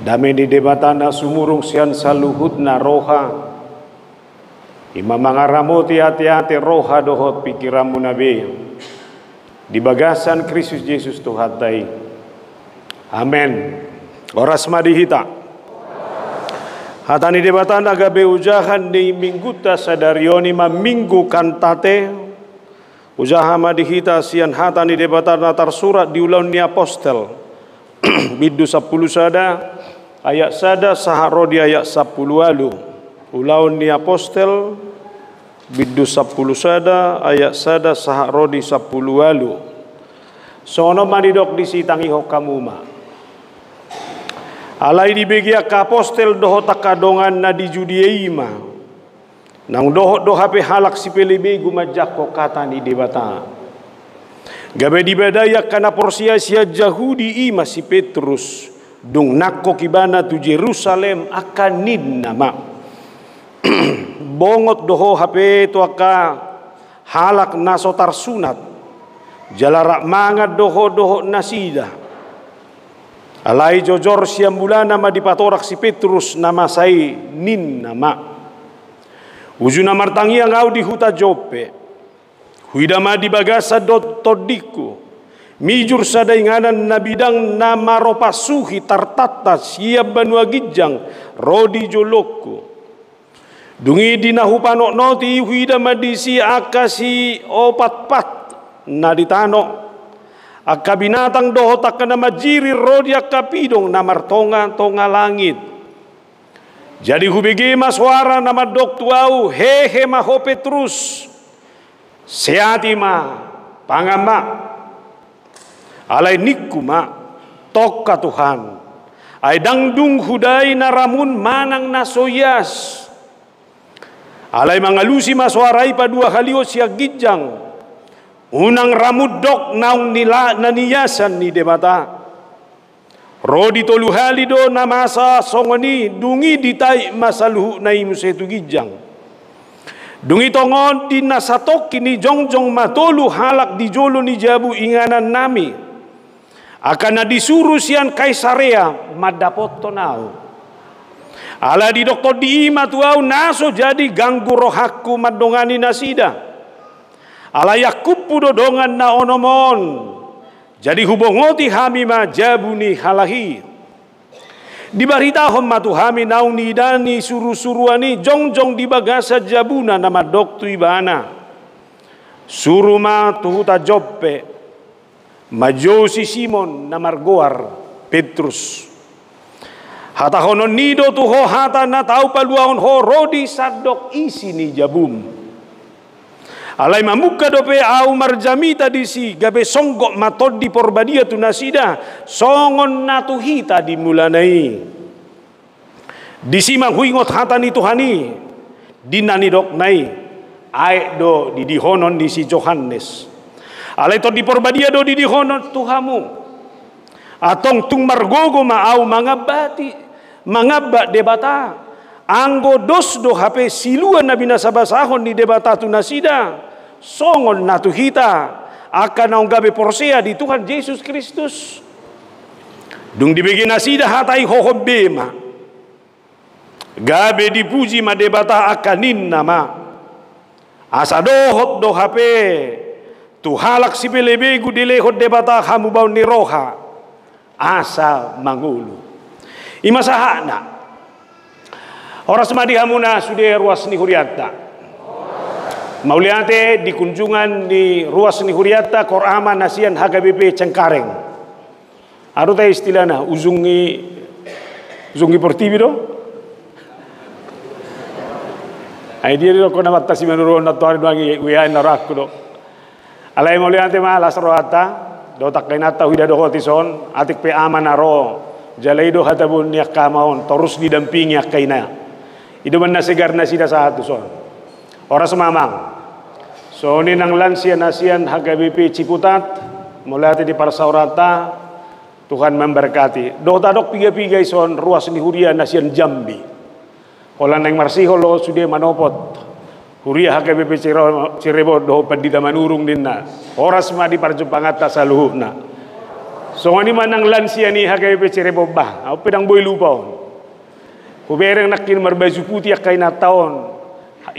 Dame di debatana sumurung sian saluhutna roha. Ima mangaramoti hati-hati roha dohot pikiranmu nabi. Di bagasan Kristus Yesus Tuhatai. Amen. Oras madihita. Hatani debatana gabe ujahan di mingguta sadarioni ma minggu kantate. Ujaha madihita sian hatani debatana tersurat di ulang ni apostel. Bidu 10 sada ayat sada saharodi ayat 10 alu. Ulaun ni apostel bidu 10 sada ayat sada saharodi 10 alu. Sono manidok disitangi hokamuma. Alai dibegia ka apostel doho takadongan na di Judieima. Nang doho hape halak si pelebe gumajak ko kata ni debata. Gabe dibadaya kana porsia sia Yahudi ima si Petrus. Dung nakko kibana tu Jerusalem akanin nama. Bongot doho hape tu aka halak nasotar sunat. Jalarak mangat doho nasida. Alai jojor siam bulana ma dipatorak si Petrus nama sai nin nama. Ujuna martangi ang au di huta Jope. Huidama di bagasa todiku. Mijur sadainganan na bidang nama ropasuhi tartata siap banua gijang rodi joloko. Dungi dinahupanok noti huidama di si akasi opat-pat na ditano. Akka binatang doho takkan nama jiri rodi akka pidong namar tonga langit. Jadi hubege suara nama dok tuau hehe maho Petrus. Seati ma pangama. Alai nikuma tokka Tuhan. Ai dangdung hudai naramun manang nasoyas. Alai mangalusi masuarai padua halio siag gijang. Unang ramudok naung nila naniyasan ni debata. Rodi tolu halido na masa songoni dungi ditai masaluhu na imusetu gijang. Dungi tongon di nasatok kini jongjong matolu halak di jolo ni jabu inganan nami. Akan na disuruh sian Kaisarea madapot tonau. Ala di doktor di ima tuau naso jadi ganggu rohaku madongani nasida. Ala Yakub dodongan na onomon. Jadi hubungoti hami ma jabuni halahi. Dibaritahom matu hami naung nidani suru-suruani jongjong di bagasa jabuna nama doktu ibana. Suru ma tuhuta Joppe. Majosi Simon na margoar Petrus. Hata honon nido tuho hata na tau paluahon ho rodi sadok isi ni jabum. Alai mamuka dope au marjamita disi gabe songgok matod di porbadia tu nasida songon natuhita di mulanai. Disi manghuingot hata ni Tuhani dinani dok nai aek do di dihonon disi Johannes. Alai to di porbadia do di dihonon Tuhamu. Atong tung margogo ma au mangabba debata. Anggo dos do hape siluan na binasabasahon ni debata tu nasida songon natuhita akan naung gabe porsea di Tuhan Yesus Kristus. Dung dibagi nasida hatai hohobema gabe dipuji ma debata akanin nama asa dohot do hape tu halak si pelebegu dilehot debata hamu bau ni roha asa mangulu imasahana. Oras madi hamuna sudah ruas ni huriata. Mauliate di kunjungan di ruas ni huriata korama nasian HKBP Cengkareng. Aruta istilahna uzungi portivi do. Ai dia do kona matasi menurun na tuari doangi wian narakku do. Alai mauliate malas roata do takkainata huida do hotison atik pe amanaro. Jalaido hatabun niak kamaon terus didampingi akaina. Itu mana segar nasida satu son. Orang semamang. So ini nang lansia nasian HKBP Ciputat mulai di Parsaurata Tuhan memberkati. Dota dok piga son ruas ni huria nasian Jambi. Olah nang marsiho lo sudah manopot. Huria HKBP Cirebon do pendida manurung dinna. Horas ma di parjumpangata saluhuna. So ni manang lansia ni hakai pecere bobah. Au pedang boy lupaon. Kubereng nakin berbaju putih akai na taon.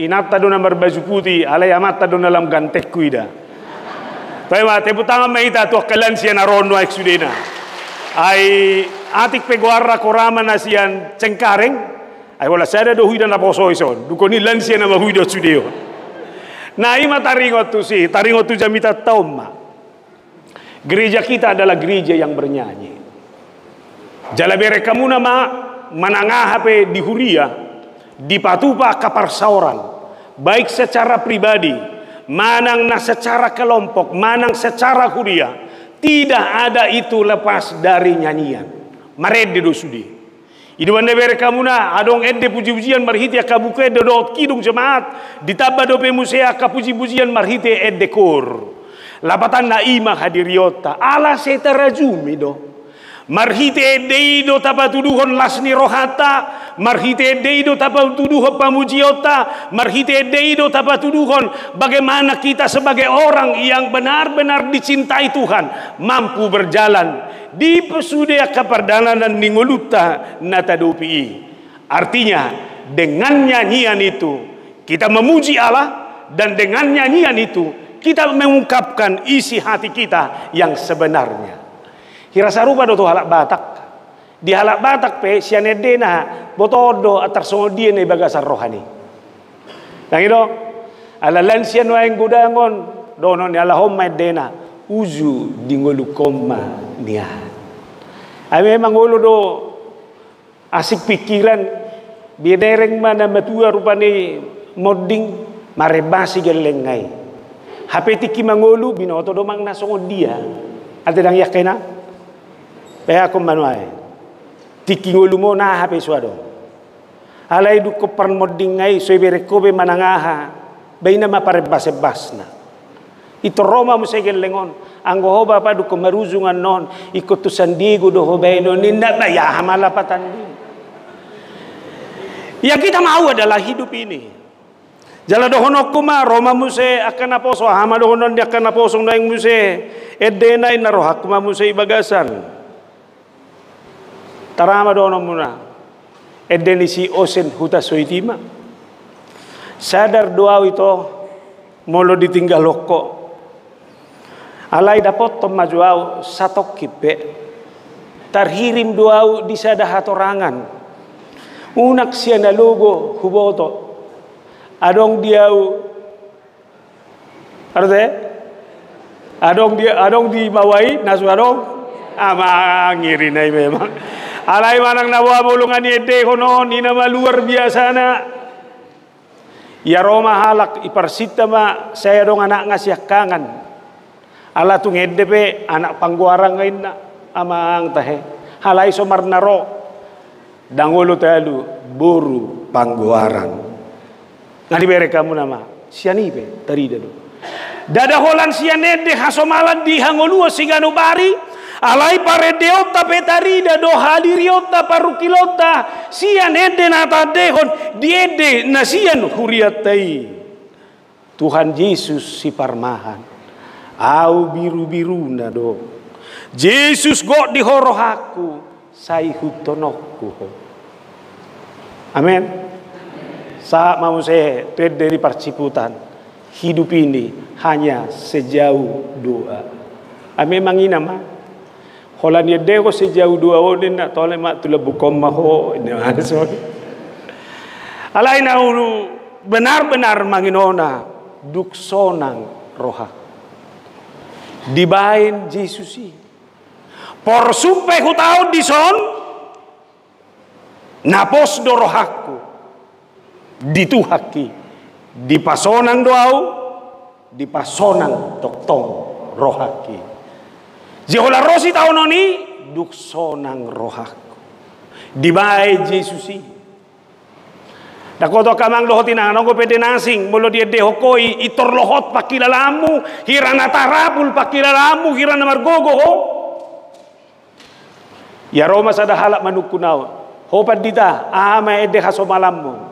Inata do na berbaju putih, alay amata do na lam gantek kuida. Pai mate putang maita to kalansia na rono ay sudena. Ay atik peguarra korama na sian cengkareng. Ay wala sada do huida na poso ison. Duko ni lansia na mahuida sudeo. Na ima taringot tu si, taringot tu jamita tauma. Gereja kita adalah gereja yang bernyanyi. Jalabere kamu nama manangah hape di huria, di patupa kaparsauran, baik secara pribadi, manang na secara kelompok, manang secara huria, tidak ada itu lepas dari nyanyian. Marede do sudi. Iduan bere kamu na adong edde puji-pujian marhiti akabuke do kidung jemaat, ditaba do pemusea kapuji-pujian marhiti edde kor. Lapatan na ima hadiriota ala setarajumi do marhite deido tapatuduhon lasni rohata marhite deido tapatuduhon pamujiota marhite deido tapatuduhon bagaimana kita sebagai orang yang benar-benar dicintai Tuhan mampu berjalan di pesudea kapardalanan ningoluta natadopi. Artinya dengan nyanyian itu kita memuji Allah dan dengan nyanyian itu kita mengungkapkan isi hati kita yang sebenarnya. Hira sarupa do halak Batak. Di halak Batak pe sianedena botodo atarsongo dia ne bagasan rohani. Yang itu ala lansian waeng gudangon dono ni ala homma dena uzu dingolukoma nia. Ay memang ulo do asik pikiran biedereng mana matua rupane modding marebasi gelengai. Hape tiki mangolu binoto do mang nasongon dia. Ate dang yakena. Paya ko manuai. Tiki ngolu mo na hape suado. Alai du ko par modding ngai so bere ko be manangaha. Baina maparebas-bas na. Ito Roma mo segel lengon. Anggo hoba pa du ko maruzungan non ikut tu Sandiego do hobaino ninda baya hamalapatan din. Yang kita mau adalah hidup ini. Jala dohonok kuma Roma muse akan aposo hama dohonon dia akan aposong daing muse edena ina rohak kuma muse ibagasan tarama dohonon muna edeni si osen huta soitima sadar doa itu molo ditinggal loko alai dapat tomajuau satok kipe tarhirim doa di sada hatorangan unak siana logo huboto adong diau artinya adong di bawai nasu adong ama ngiri nai memang alai manang nawa bolongan ede kono ni nama luar biasa na ya Roma halak iparsita ma saya dong anak ngasih kangen ala tung ede pe anak pangguarang ngain na amang tahe halai somar naro dangolo talu buru pangguarang ngadi bere kamu nama sianipe tari dadu dada holan sianede hasomalan di hangolua sigano bari alai pare deota petari dado hadiriota parukilota sianede nata dehon diede nasian huriatai Tuhan Yesus si parmahan au biru-biru nado Yesus go di horohaku sai hutonokku amin. Saat mau saya dari perciputan hidup ini hanya sejauh doa. Memang ini nama. Kalau dia dewa sejauh doa, dia nak tolong mak tu lebu komaho. Ini mana so? Alaina ulu benar-benar manginona duk sonang roha. Dibain Yesusi. Por supe ku tahu di son. Napos do rohaku. Dituhaki dipasonang doau dipasonang toktong rohaki jehola rosi taunoni duk sonang rohaku dibae Jesusi dakoto kamang lohoti nang ko pede nasing mulo dia dehokoi itor lohot pakilalamu hirana tarapul pakilalamu hirana margogo ho ya Roma sada halak manukunau hopat dita ama ede hasomalamu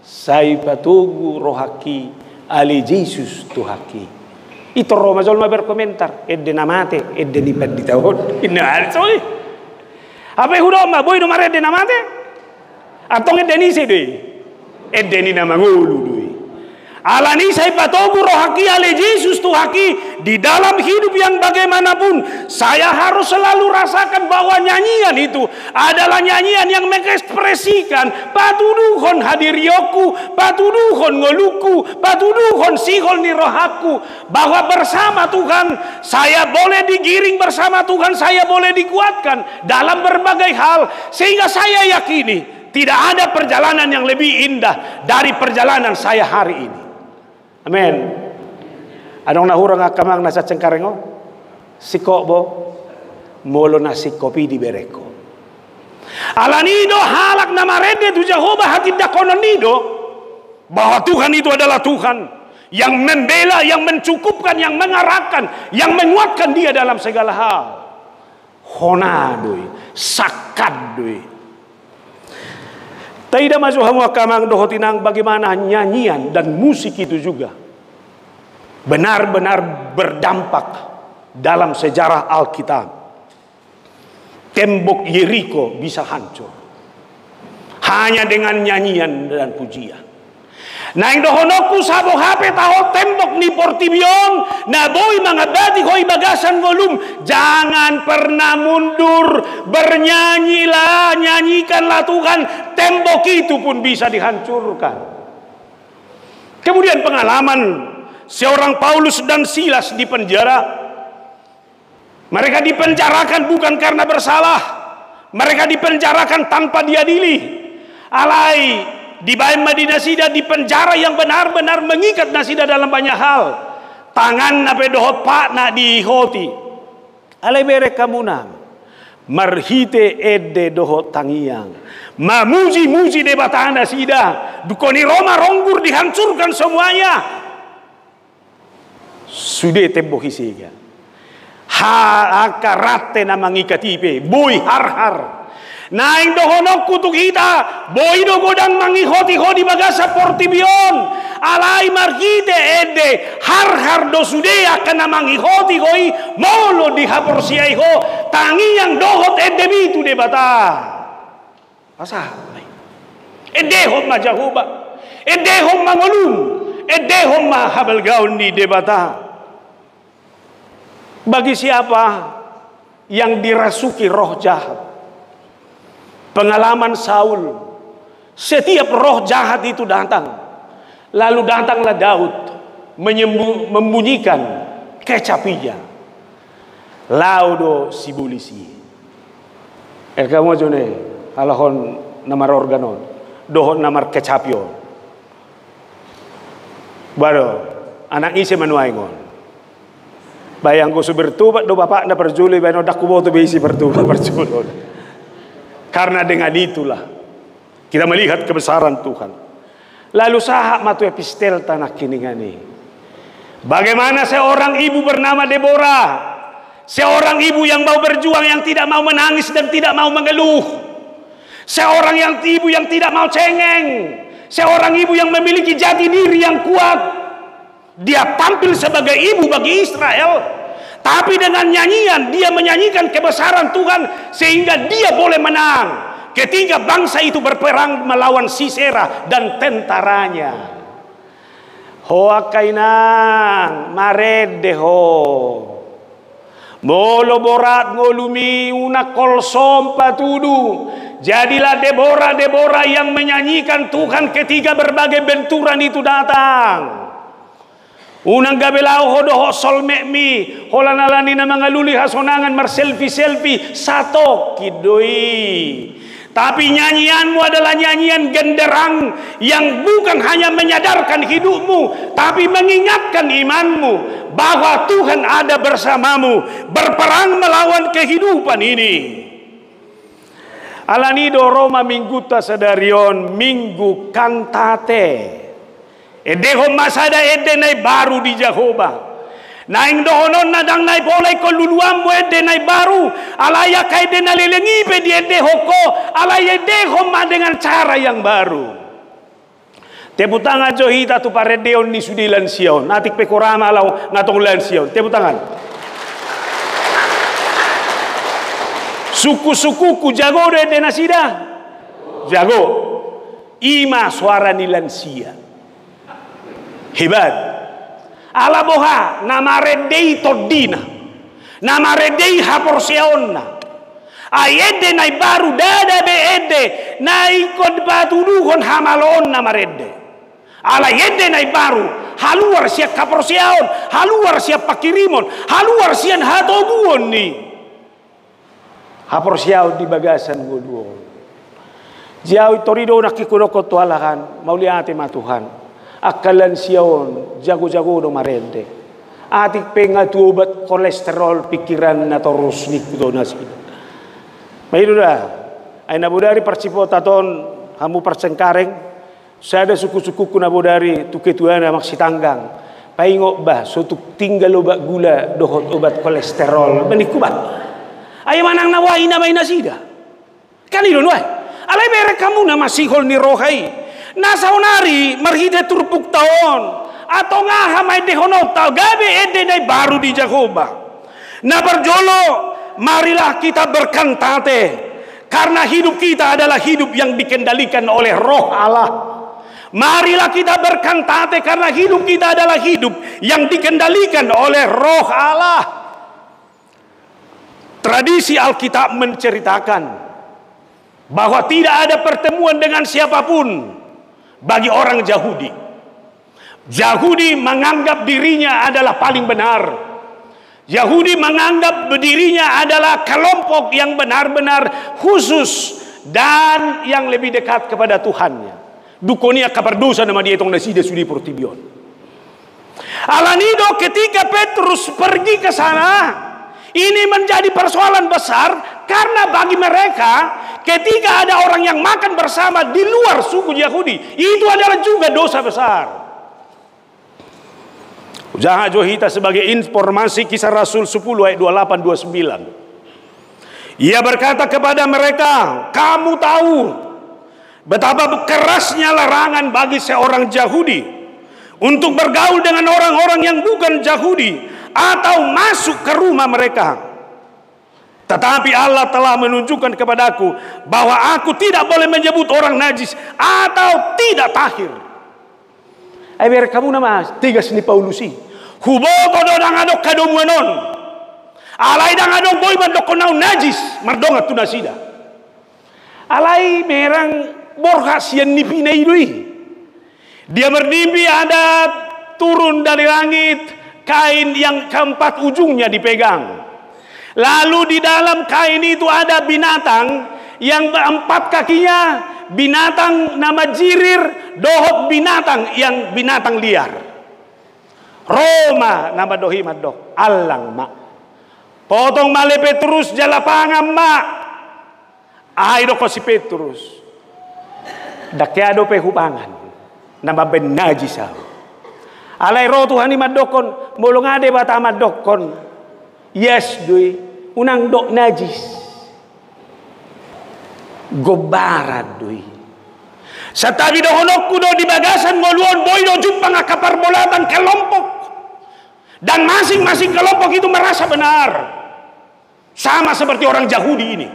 sai patugu rohaki ali Jesus tuhaki Itu Roma Zolma berkomentar, edde namate, edde ni penditahon. Ina soi. Apa hudoma boy no mare edde namate? Atong edde ni se doi. Edde ni nama ngulu doi. Alani saya patobu roh haki ale Yesus tu haki di dalam hidup yang bagaimanapun saya harus selalu rasakan bahwa nyanyian itu adalah nyanyian yang mengekspresikan patuduhon hadirioku, patuduhon ngoluku, patuduhon sihol ni rohaku, bahwa bersama Tuhan saya boleh digiring, bersama Tuhan saya boleh dikuatkan dalam berbagai hal, sehingga saya yakini tidak ada perjalanan yang lebih indah dari perjalanan saya hari ini. Amin. Adong nahurang akamang nasa cengkarengo, siko bo, molo na sikopi di bereko. Alanido halak na marede tu Jehovah hati dakonon nido, bahwa Tuhan itu adalah Tuhan yang membela, yang mencukupkan, yang mengarahkan, yang menguatkan dia dalam segala hal. Honadoi, sakadoi. Tidak masuk hamu akamang dohotinang bagaimana nyanyian dan musik itu juga benar-benar berdampak dalam sejarah Alkitab. Tembok Yeriko bisa hancur hanya dengan nyanyian dan pujian. Naing dohonoku sabo hape tahu tembok ni Portibion na boy mga bati hoi bagasan volum. Jangan pernah mundur, bernyanyilah, nyanyikanlah Tuhan. Tembok itu pun bisa dihancurkan. Kemudian pengalaman seorang Paulus dan Silas di penjara. Mereka dipenjarakan bukan karena bersalah, mereka dipenjarakan tanpa diadili. Alai di Baim Madinah Sida di penjara yang benar-benar mengikat nasida dalam banyak hal. Tangan nape dohot pak na dihoti. Alai bere kamunang. Marhite edde dohot tangiang. Mamuji-muji debatana nasida. Dukoni Roma ronggur dihancurkan semuanya. Sudah tembok isiga. Akarate na mangikatipe. Boy har-har. Naing dohonok kutuk kita boy do godang mangihoti-hoti bagasa Portibion alai margite ede har do sudea kana mangihoti hoi molo dihapor siai ho tangi yang dohot ede bitu de bata asa ede hom majahuba ede hom mangolum ede hom mahabal gaun di de bata. Bagi siapa yang dirasuki roh jahat, pengalaman Saul, setiap roh jahat itu datang. Lalu datanglah Daud membunyikan kecapinya. Laudo sibulisi. Kamu jone alahon namar organon, dohon namar kecapio. Baru anak isi manuaingon. Bayang ko bertubat do bapak na perjuli bayang dak kubo to beisi bertubat perjulon. Karena dengan itulah kita melihat kebesaran Tuhan. Lalu sahak matu epistel tanah kiningani. Bagaimana seorang ibu bernama Deborah, seorang ibu yang mau berjuang, yang tidak mau menangis dan tidak mau mengeluh, seorang ibu yang tidak mau cengeng, seorang ibu yang memiliki jati diri yang kuat. Dia tampil sebagai ibu bagi Israel, tapi dengan nyanyian dia menyanyikan kebesaran Tuhan sehingga dia boleh menang ketika bangsa itu berperang melawan Sisera dan tentaranya. Hoa kainang maredeho molo borat ngolumi una kolsom patudu. Jadilah Deborah yang menyanyikan Tuhan ketika berbagai benturan itu datang. Unang gabelau hodoh solmekmi holanalani na mga luli hasonangan selfie sato kidoi. Tapi nyanyianmu adalah nyanyian genderang yang bukan hanya menyadarkan hidupmu, tapi mengingatkan imanmu bahwa Tuhan ada bersamamu berperang melawan kehidupan ini. Alanido Roma mingguta sedarion minggu kantate. Edehom masada edenai baru di Jehovah. Naing dohonon nadang nai boleh ko luluambo edenai baru. Alaya kai dena lelengi pe di edehoko. Alaya edehom dengan cara yang baru. Tepuk tangan Johita tu paredeon ni sudilan sion. Natik pekorama lau ngatong lan sion. Tepuk tangan. Suku-sukuku jago de nasida. Jago. Ima suara ni lansia. Hebat. Ala boha nama redei todina. Nama redei haporseonna. Ayede nai baru dada be ede nai kod batuduhon hamalon nama redde. Ala yede nai baru haluar siap kaporseon, haluar siap pakirimon, haluar sian hatobuon ni. Haporseon di bagasan goduon. Jauh torido nak ikunoko tualakan mauliate matuhan. Akalan sion jago-jago do marende. Atik pengatu obat kolesterol pikiran na terus nikudo nasi. Mayroon ay nabudari parcipota ton hamu parcengkareng. Saya ada suku-suku ku nabudari tuketuana maksitanggang. Paingok ba sutuk tinggal obat gula dohot obat kolesterol menikubat. Ay manang nawai namay nasida. Kanino nuay? Alay mere kamu na masihol ni rohay. Nasaunari marhide turpuk taon atau ngaha may dehonota gabi ede nay baru di Jakoba. Na berjolo marilah kita berkantate karena hidup kita adalah hidup yang dikendalikan oleh Roh Allah. Marilah kita berkantate karena hidup kita adalah hidup yang dikendalikan oleh Roh Allah. Tradisi Alkitab menceritakan bahwa tidak ada pertemuan dengan siapapun bagi orang Yahudi. Yahudi menganggap dirinya adalah paling benar. Yahudi menganggap dirinya adalah kelompok yang benar-benar khusus dan yang lebih dekat kepada Tuhannya. Dukonia kapardosa nama dia itong nasida sudi portibion. Alanido ketika Petrus pergi ke sana, ini menjadi persoalan besar karena bagi mereka ketika ada orang yang makan bersama di luar suku Yahudi, itu adalah juga dosa besar. Ujaha Johita sebagai informasi Kisah Rasul 10 ayat 28-29. Ia berkata kepada mereka, kamu tahu betapa kerasnya larangan bagi seorang Yahudi untuk bergaul dengan orang-orang yang bukan Yahudi atau masuk ke rumah mereka. Tetapi Allah telah menunjukkan kepadaku bahwa aku tidak boleh menyebut orang najis atau tidak tahir. Ay mer kamu nama tigas ni Paulusi. Huboto do dang adok kadomuanon. Alay dang adok boy mandok konau najis mardonga tunasida. Alay merang borha sian nipinay dui. Dia bermimpi ada turun dari langit kain yang keempat ujungnya dipegang. Lalu di dalam kain itu ada binatang yang empat kakinya, binatang nama jirir, dohot binatang yang binatang liar. Roma nama dohi madok, alang mak. Potong male Petrus jalapangam mak. Ay do ko si Petrus. Dakyado pe hubangan. Nama ben najisa. Alay ro Tuhan ni madokon, molong ade bata madokon. Yes dui, unang dok najis. Gobaran dui. Sa tabi do honok kudo di bagasan ngoluon boy do jumpa nga kaparbolatan kelompok. Dan masing-masing kelompok itu merasa benar. Sama seperti orang Yahudi ini.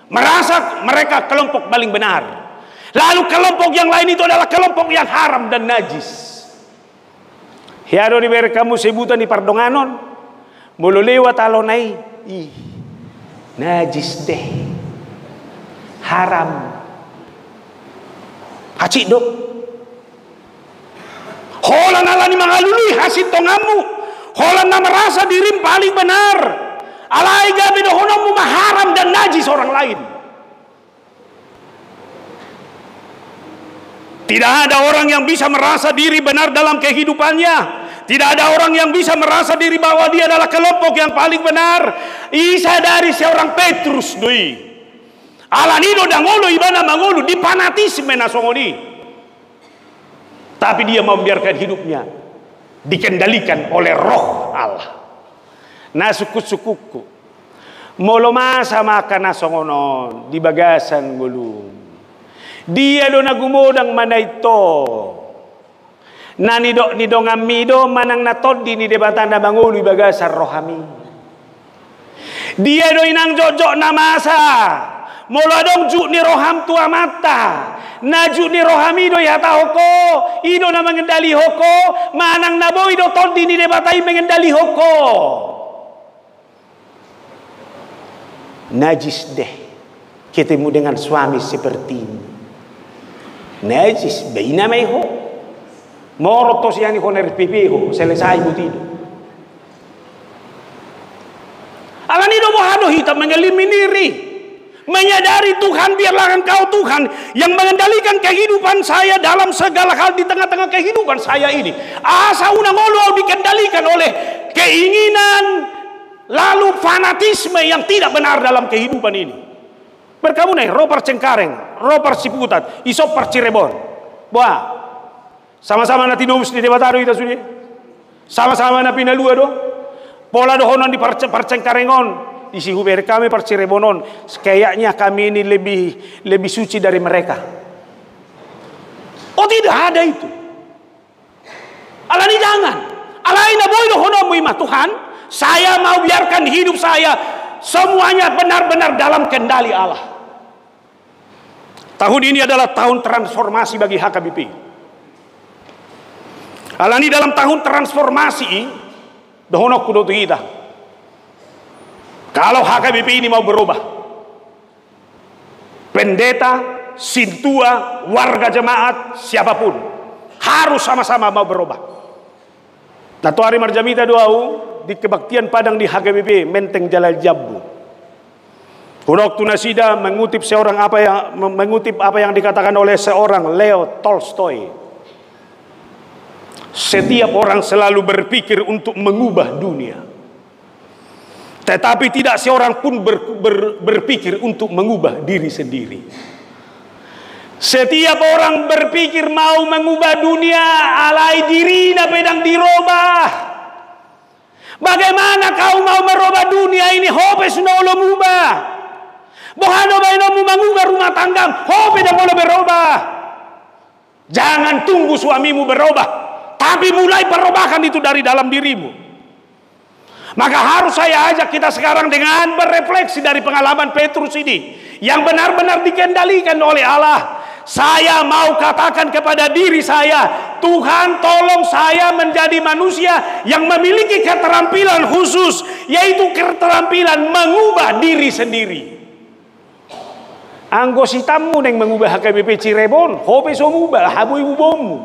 Merasa mereka kelompok paling benar. Lalu kelompok yang lain itu adalah kelompok yang haram dan najis. Hiado di bere kamu sebutan di pardonganon. Mulu lewat alonai. Ih, najis deh. Haram. Hacik dok. Holan alani mangalului hasil tongamu. Holan na merasa diri paling benar. Alai gabi do honomu maharam dan najis orang lain. Tidak ada orang yang bisa merasa diri benar dalam kehidupannya. Tidak ada orang yang bisa merasa diri bahwa dia adalah kelompok yang paling benar. Isa dari seorang Petrus doi. Alanido dangolo ibana mangolo dipanatisme nasongoni. Tapi dia membiarkan hidupnya dikendalikan oleh Roh Allah. Na suku-sukuku molo masa makan nasongonon di bagasan gulung. Dia do nagumodang mana ito. Nani do ngamido manang natodi ni debatanda bangulu bagasar rohami. Dia do inang jojok namasa. Mola dong juk ni roham tua mata. Naju ni rohami do yata hoko. Ido na mengendali hoko. Manang naboy do todi ni debatai mengendali hoko. Najis deh ketemu dengan suami seperti ini. Najis baina mai ho. Morotos yani koner pipiho selesai butido. Alani do mohado hitam mengeliminiri. Menyadari Tuhan, biarlah Engkau Tuhan yang mengendalikan kehidupan saya dalam segala hal di tengah-tengah kehidupan saya ini. Asa unang olo dikendalikan oleh keinginan lalu fanatisme yang tidak benar dalam kehidupan ini. Berkamu nih, ropar Cengkareng, ropar Ciputat, isopar Cirebon. Wah, sama-sama na tinubus di debatado kita sudah. Sama-sama na pinalua do. Pola dohonon di Parcengkarengon. Isi huber kami Parcirebonon. Kayaknya kami ini lebih suci dari mereka. Oh tidak ada itu. Alani jangan. Alani na boy dohonon mu imah Tuhan. Saya mau biarkan hidup saya semuanya benar-benar dalam kendali Allah. Tahun ini adalah tahun transformasi bagi HKBP. Alani dalam tahun transformasi dohonok kudo kita. Kalau HKBP ini mau berubah, pendeta, sintua, warga jemaat, siapapun harus sama-sama mau berubah. Nah, hari marjamita doau di kebaktian Padang di HKBP Menteng Jalal Jambu. Waktu nasida mengutip apa yang dikatakan oleh seorang Leo Tolstoy. Setiap orang selalu berpikir untuk mengubah dunia. Tetapi tidak seorang pun berpikir untuk mengubah diri sendiri. Setiap orang berpikir mau mengubah dunia, alai diri na pedang dirobah. Bagaimana kau mau merubah dunia ini? Hope sudah lo mengubah. Bohano baino mu mengubah rumah tangga, hope dah boleh berubah. Jangan tunggu suamimu berubah, tapi mulai perubahan itu dari dalam dirimu. Maka harus saya ajak kita sekarang dengan berefleksi dari pengalaman Petrus ini yang benar-benar dikendalikan oleh Allah. Saya mau katakan kepada diri saya, Tuhan tolong saya menjadi manusia yang memiliki keterampilan khusus, yaitu keterampilan mengubah diri sendiri. Anggositamu yang mengubah HKBP Cirebon, hope so mengubah habu ibu bomu.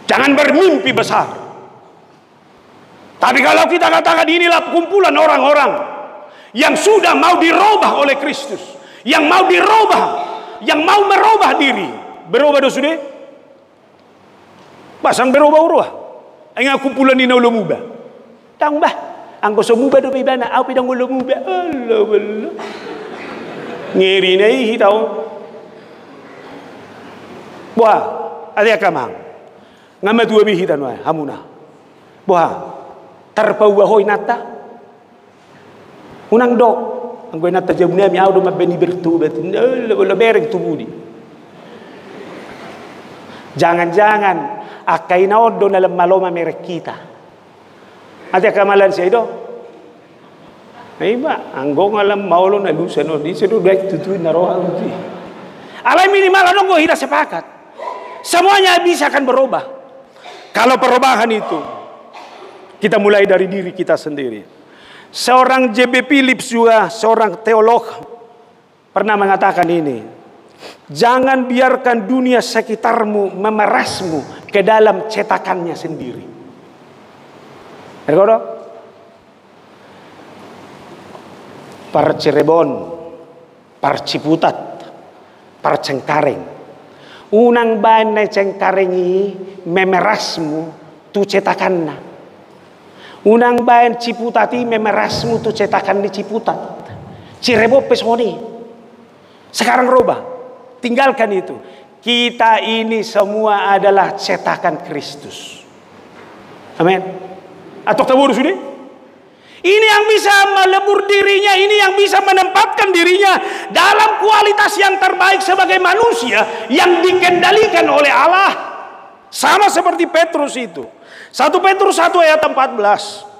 Jangan bermimpi besar. Tapi kalau kita katakan inilah kumpulan orang-orang yang sudah mau dirubah oleh Kristus, yang mau dirubah, yang mau merubah diri, berubah do sudah, pasang berubah-ubah, enggak kumpulan ini ulah mubah, tang bah, angko so mubah do pibana, au pidang ulah mubah, Allah Allah, ngeri nih tahu, wah, ada kamang, ngamat dua bihitan wah, hamuna, wah. Terpauwahoy nata unang dok ang goy nata jamnya mi awdo mabeni bertubat la bereng tubudi. Jangan-jangan akai naodo na maloma merek kita ada kamalan siya do ay ba anggong alam maulo na lusa no di sedo baik tutu na roha uti alay minimal ano go hita sepakat semuanya bisa akan berubah kalau perubahan itu kita mulai dari diri kita sendiri. Seorang J.B. Phillips juga, seorang teolog, pernah mengatakan ini. Jangan biarkan dunia sekitarmu memerasmu ke dalam cetakannya sendiri. Ergono? Par Cirebon, par Ciputat, par Cengkareng. Unang bahan na Cengkareng ini memerasmu tu cetakannya. Unang bayan Ciputati memerasmu tu cetakan di Ciputat. Cirebon pesoni. Sekarang rubah. Tinggalkan itu. Kita ini semua adalah cetakan Kristus. Amin. Atau tahu sudah? Ini yang bisa melebur dirinya, ini yang bisa menempatkan dirinya dalam kualitas yang terbaik sebagai manusia yang dikendalikan oleh Allah. Sama seperti Petrus itu. 1 Petrus 1 ayat 14.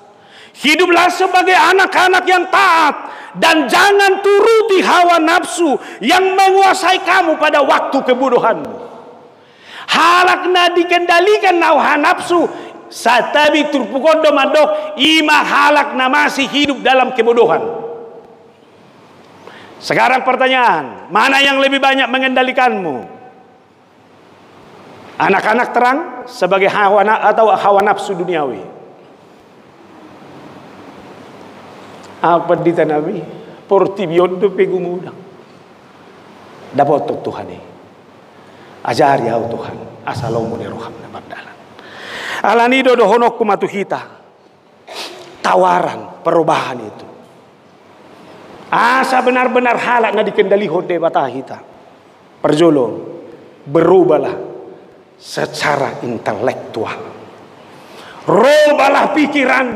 Hiduplah sebagai anak-anak yang taat dan jangan turuti hawa nafsu yang menguasai kamu pada waktu kebodohanmu. Halakna dikendalikan hawa nafsu satabi turpukondo madok ima halakna masih hidup dalam kebodohan. Sekarang pertanyaan, mana yang lebih banyak mengendalikanmu? Anak-anak terang sebagai hawa nafsu duniawi. Apa di Nabi? Porti biondo pegumudang. Dapat Tuhan ini. Ajar ya Tuhan. Asalomu ni roham na bagdalan. Alani do honok kumatu kita. Tawaran perubahan itu. Asa benar-benar halak na dikendali hode batah kita. Perjolo berubahlah secara intelektual. Robalah pikiran.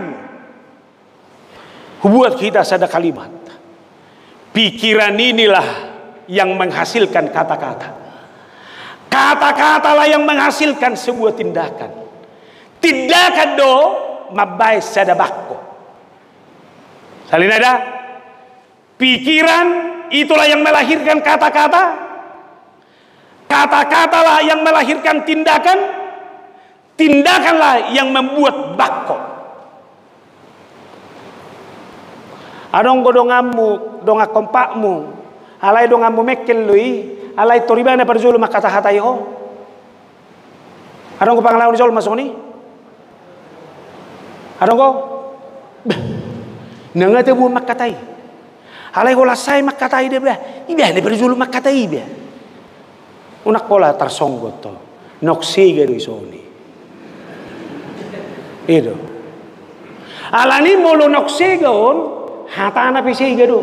Buat kita ada kalimat. Pikiran inilah yang menghasilkan kata-kata. Kata-katalah yang menghasilkan sebuah tindakan. Tindakan do mabai sadabakko. Salin ada. Pikiran itulah yang melahirkan kata-kata. Kata-katalah yang melahirkan tindakan. Tindakanlah yang membuat bakko. Adong godongamu, donga kompakmu, alai dongamu mekel lui, alai toribana perjulu makata hatai ho. Adong ko panglawan jol masuk ni. Adong ko nangate bu makatai. Alai ko lasai makatai de ba. Ibah ne perjulu makatai ba. Unak pola tersonggot to. Noksiga do isoni. Itu. Alani molo noksiga on hatana pisiga do.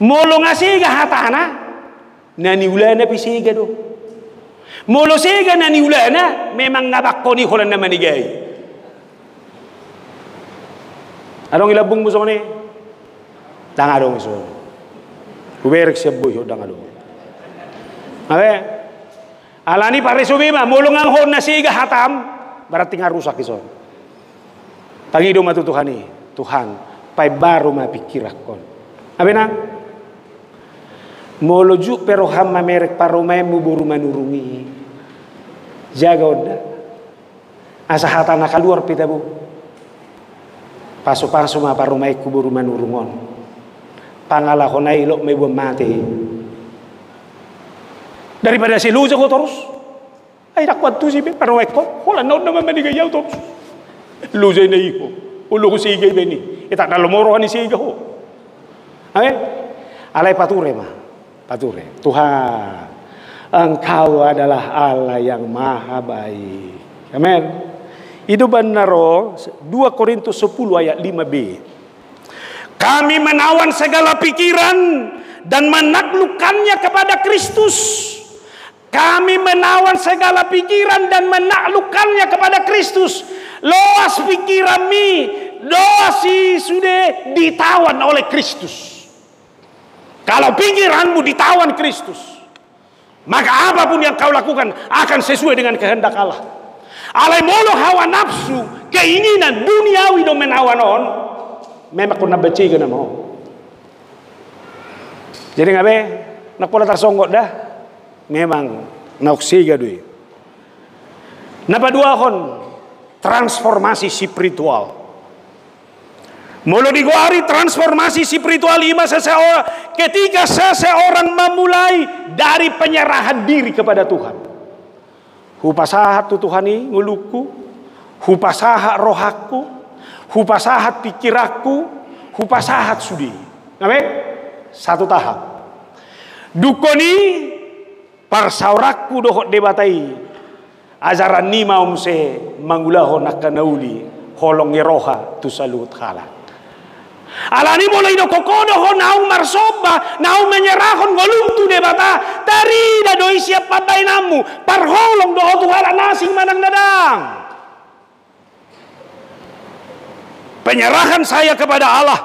Molo ngasiga hatana nani ulana pisiga do. Molo siga nani ulana memang ngabakoni holan na manigay. Adong ilabung mo soni. Dangadong iso. Kuberek siya buyo dangadong. Awe, alani pare sumima mulung ang hon na siga hatam berarti ngarusak ison. Tangido matutuhani Tuhan, pai baru mapikirakon. Abe na, moloju pero hamma merek parumay mu buru manurungi. Jaga oda, asa hatana kaluar pita bu. Paso-paso ma parumay ku buru manurungon. Pangalahonay ilok may buang mati. Daripada si luja ko terus, ay nakwat tu si parang ko, wala naon naman manigayaw terus. Luja na iho, ulo ko si igay beni, itak na lumorohan ni si igay ho. Okay? Alay pature ma, pature. Tuhan, Engkau adalah Allah yang maha baik. Amen. Itu benar 2 Korintus 10 ayat 5b. Kami menawan segala pikiran dan menaklukkannya kepada Kristus. Kami menawan segala pikiran dan menaklukkannya kepada Kristus. Loas pikiran mi, dosi sudah ditawan oleh Kristus. Kalau pikiranmu ditawan Kristus, maka apapun yang kau lakukan akan sesuai dengan kehendak Allah. Alai molo hawa nafsu, keinginan duniawi do menawan on, memang kau nak baca gana mau. Jadi ngabe nak pola tersonggot dah. Memang nauksiga dui. Napa dua hon transformasi spiritual. Mulu diguari transformasi spiritual ima seseorang ketika seseorang memulai dari penyerahan diri kepada Tuhan. Hupasahat tu Tuhani nguluku, hupasahat rohaku, hupasahat pikiraku, hupasahat sudi. Nabe? Satu tahap. Dukoni parsaurakku dohot debatai ajaran ni maum se mangulaho nakanauli holong yeroha tu salut khala alani mulai do kokodo ho nau marsoba nau menyerahon golum tu debata tari da doi siap patai namu parholong do tu hala nasing manang dadang. Penyerahan saya kepada Allah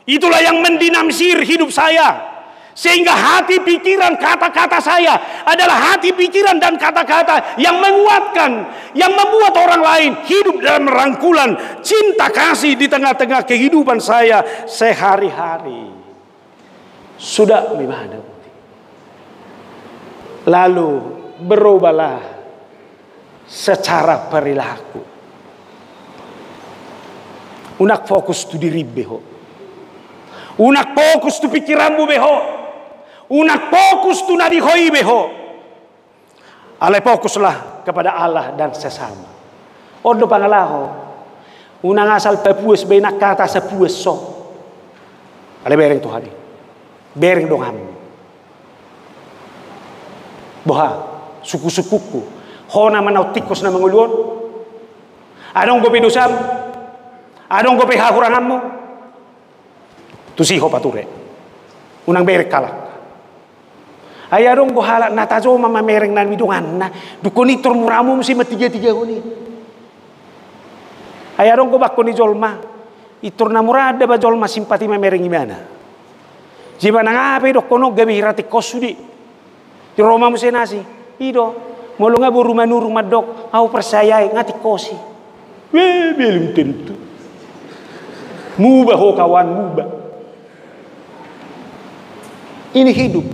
itulah yang mendinamisir hidup saya. Sehingga hati, pikiran, kata-kata saya adalah hati, pikiran, dan kata-kata yang menguatkan, yang membuat orang lain hidup dalam rangkulan cinta kasih di tengah-tengah kehidupan saya sehari-hari. Sudah gimana? Lalu berubahlah secara perilaku. Unak fokus tu diri beho. Unak fokus tu pikiranmu beho. Unak fokus tu nadihoi beho. Ale fokuslah kepada Allah dan sesama. Odo pangalaho. Unang asal pepues benak kata sepues so. Ale bereng Tuhan. Bereng dong ham. Boha suku-sukuku. Hona manau tikus na manguluon. Adong gope dosam. Adong gope hakuranganmu. Tusiho pature. Unang berek kalah. Ayarong gohala natajo mama mereng nan midungan na dukoni tor muramu mesti matiga-tiga koni. Ayarong go bakko ni jolma itur na murada ba jolma simpati mamereng gimana. Jiba nang ape dok kono gabi hirati kosudi. Di Roma mesti nasi. Ido molo nga buru manuru madok au persayai ngati kosi. Belum tentu. Mubah ho kawan mubah. Ini hidup.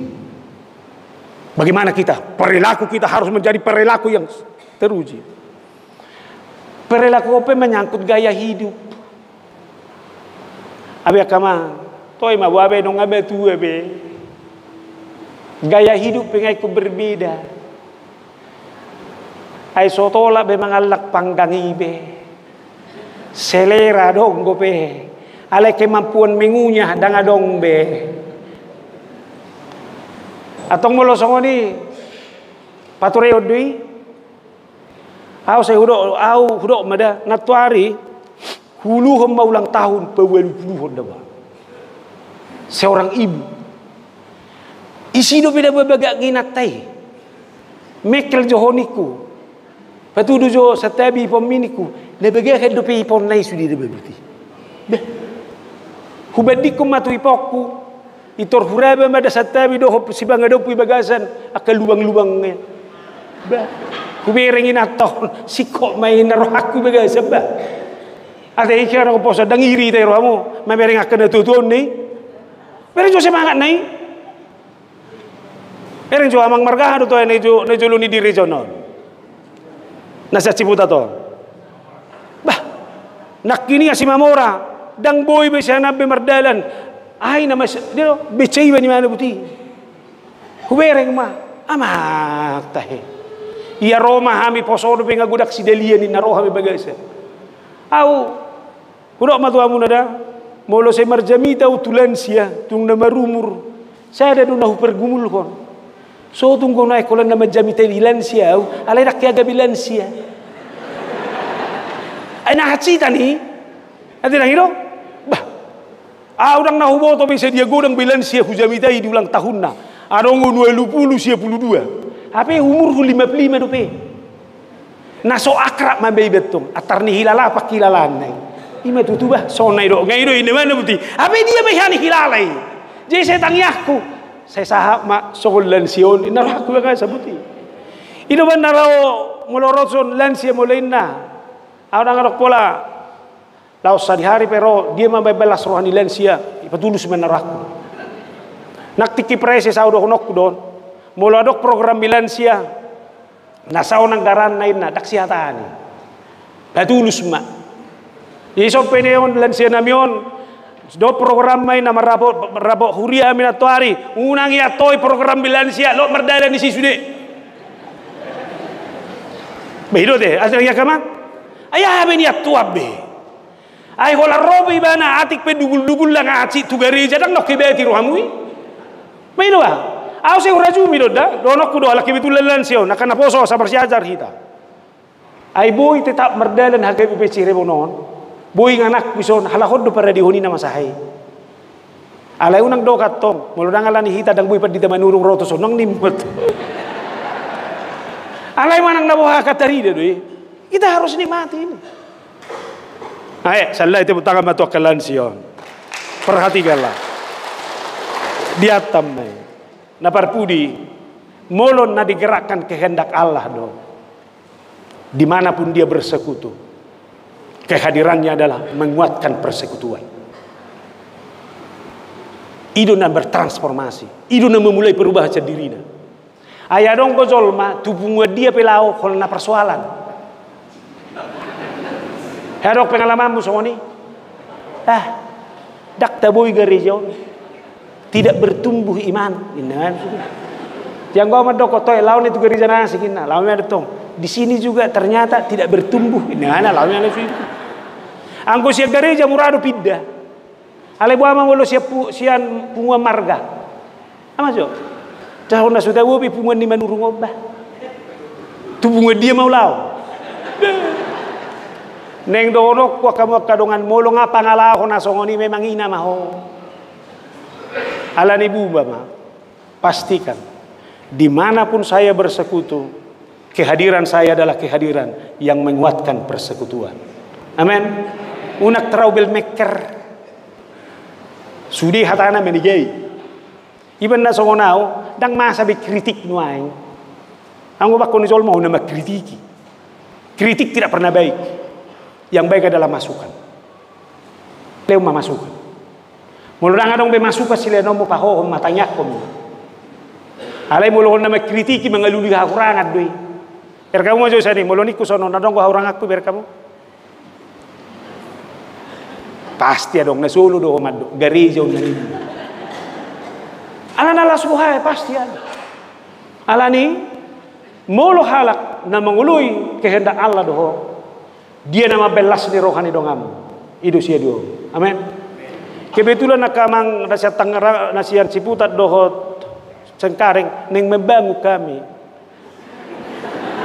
Bagaimana kita? Perilaku kita harus menjadi perilaku yang teruji. Perilaku apa menyangkut gaya hidup. Abi akama, toy ma wabe dong abe tu abe. Gaya hidup pengaiku berbeda. Ai sotola be mangalak panggangi be. Selera dong gope. Ale kemampuan mengunyah dangadong be. Atong molo songoni patureo dui au saya hudok mada natuari hulu hamba ulang tahun pe-20 daba seorang ibu isi do beda babagak ginatai mekel johoniku patudu jo satabi pominiku lebega do pe ipon nai sudi de bebuti beh hubadikum matu ipokku itor huraba mada satabi do sibang do pi bagasan akal lubang-lubangnya ba kuberengin aton sikok main roh aku bagasan ba ada ikara ko posa dangiri tay rohmu mamereng akan tutuon ni pero jo semangat nai ereng jo amang marga do to nejo luni di regional nasa ciputa to bah nakini si mamora dang boy be sana be mardalan ay na mas dilo becay ba ni mana buti hubereng ma amak tahe iya Roma hami posodo pe ngagudak si delia ni naro hami bagasa au hudok matu amun ada molo se marjamita utulansia tung na marumur saya ada nahu pergumul kon so tunggu naik kolan na marjamita lilansia au alay rak ya gabilansia ay nakacita ni ati lang hiro orang nahubo to bisa dia godang bilan sia hujamitai di ulang tahun na. Adong 20 sia 22. Apa umur 55 dope. Na so akrab mambai betung. Atar ni hilala apa kilalan nai. Ima tutuba so nai do ngai do ini mana buti. Apa dia behani hilalai. Jadi saya tanya aku. Saya sahab mak sokol lansion ina aku ga sabuti. Ino ban naro molorotson lansia molena. Orang ngarok pola lau sehari pero dia membelas rohani lansia ipatulus menaraku nak tiki prese saudo honok don mula dok program lansia na sao nanggaran nain na daksiatani patulus ma iso peneon lansia namion do program main na marabo huria minatuari unang ya toy program lansia lo merdada ni sisude behido de asal ya kama ayah ben ya tuabe ay hola robi bana atik pe dubul lang aci tugari jadang nok kibeti rohamui maino ba aw se uraju mi doda donok kudo ala kibitul lansio nakana poso sabar siajar kita ay boy tetap merdalan hagay pe cire bonon boy nganak bison halahod do para dihoni na masahay alay unang dokat tong muludang ala ni hita dang boy pad di manurung roto so nang nimot alay manang nabuha katarida do kita harus nikmati ini. Ayo, salah itu tangan matu akalan sion. Perhatikanlah. Diatam na parpudi molon na digerakkan kehendak Allah do. Dimanapun dia bersekutu, kehadirannya adalah menguatkan persekutuan. Iduna bertransformasi, iduna memulai perubahan dirina. Ayah dong ko zolma tubunga dia pelao kalau na persoalan. Hadok pengalamanmu soni. Dak taboy gereja tidak bertumbuh iman. Yang gua medok toy lawan itu gereja nasi kina, lawan ada tong. Di sini juga ternyata tidak bertumbuh. Lawan ada sini. Angko siap gereja murado pidda. Ale buah mangolo sian punga marga. Ama jo. Tahun na sudah wobi punga ni manurung obah. Tu punga dia mau lao. Neng donok kwa kamu kadongan molo nga pangalaho na songoni memang ina maho. Ala ni buba ma. Pastikan dimanapun saya bersekutu, kehadiran saya adalah kehadiran yang menguatkan persekutuan. Amin. Unak teraubil meker. Sudi hatana menigay. Iban na songonao dang masabi kritik nuaing. Ang ubak ko ni Zol mau na makritiki. Kritik tidak pernah baik. Yang baik adalah masukan. Leo masukan. Mulurang adong be masukan sila no mo paho matanya ko. Alay mulon na makritiki mga luli hakurangan doy. Per kamu aja sani muloni ko sono nadong ko hakurang aku ber kamu. Pasti adong na solo do mad gereja unani. Alana suhay pasti ada. Alani molo halak na mengului kehendak Allah doho. Dia nama belas ni rohani dongam. Itu sia do. Amin. Kebetulan nakamang nasihat Tangerang nasihat Ciputat dohot Cengkareng neng membangun kami.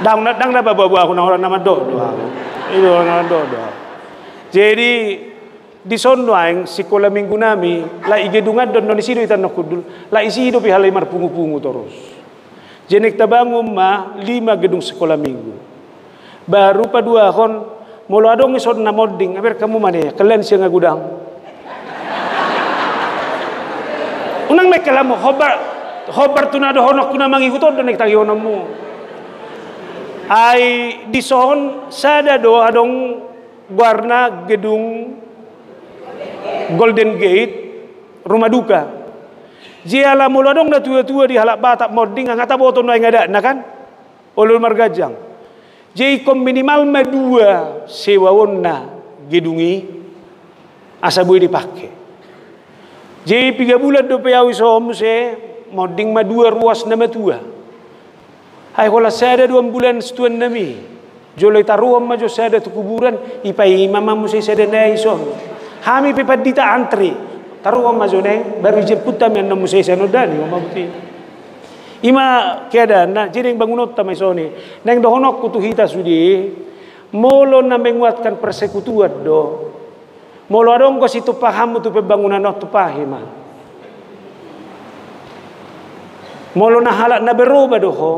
Dang na bawa aku orang nama do. Itu orang do. Jadi di sono aing sekolah minggu nami la igedungan don di sido itan kudul la isi hidup halai marpungu-pungu terus. Jenek tabangun ma 5 gedung sekolah minggu. Baru pa 2 kon molo adong isod na modding aber kamu mane kalian siang ngagudang. Unang may kalamo hobar tunado honok kuna mangikuton do nek tagyonomu. Ay di son sada do adong warna gedung Golden Gate rumah duka. Jiala mulu dong na tua-tua di halak batak modding ngata boto no ngada na kan. Ulul margajang. Jadi kom minimal madua sewawon na gedungi asa boleh dipakai. Jadi 3 bulan do payawi som se modding madua ruas na matua. Hai kola sada 2 bulan setuan nami. Joloi taruam majo sada tu kuburan ipai mamamu se sada nai som. Kami pepadita antri taruh majo neng baru jemput kami yang nemu saya nodani mama bukti ima keadaan na jadi yang bangunot tamai soni neng dohonok kutu hita sudi molo na menguatkan persekutuan do molo adong ko situ paham tu pembangunan tu pahima molo na halak na berubah doho